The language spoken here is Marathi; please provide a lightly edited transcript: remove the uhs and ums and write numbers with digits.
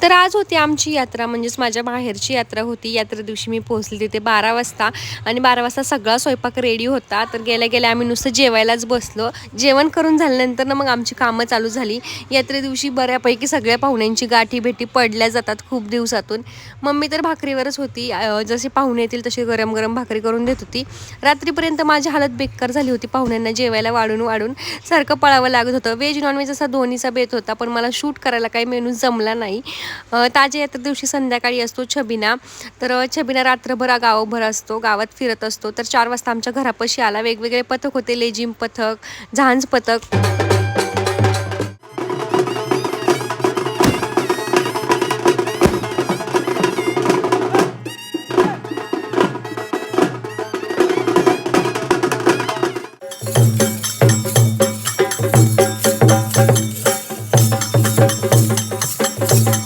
तर आज होती आमची यात्रा, म्हणजेच माझ्या बाहेरची यात्रा होती. यात्रे दिवशी मी पोहोचले तिथे 12 वाजता आणि 12 वाजता सगळा स्वयंपाक रेडी होता. तर गेल्या गेल्या आम्ही नुसतं जेवायलाच बसलो. जेवण करून झाल्यानंतर ना मग आमची कामं चालू झाली. यात्रे दिवशी बऱ्यापैकी सगळ्या पाहुण्यांची गाठी-भेटी पडल्या जातात खूप दिवसातून. मम्मी तर भाकरीवरच होती. जसे पाहुणे येतील तशी गरम-गरम भाकरी करून देत होती. रात्रीपर्यंत माझी हालत बेकार झाली होती. पाहुण्यांना जेवायला वाढून सारखं पळावं लागत होतं. व्हेज नॉनव्हेज असा दोन्हीचा बेत होता, पण मला शूट करायला काही मेनू जमला नाही. ताज्या यात्रे दिवशी संध्याकाळी असतो छबिना. तर छबिना रात्रभर गावभर असतो, गावात फिरत असतो. तर 4 वाजता आमच्या घरापाशी आला. वेगवेगळे पथक होते, लेझिम पथक, झांज पथक.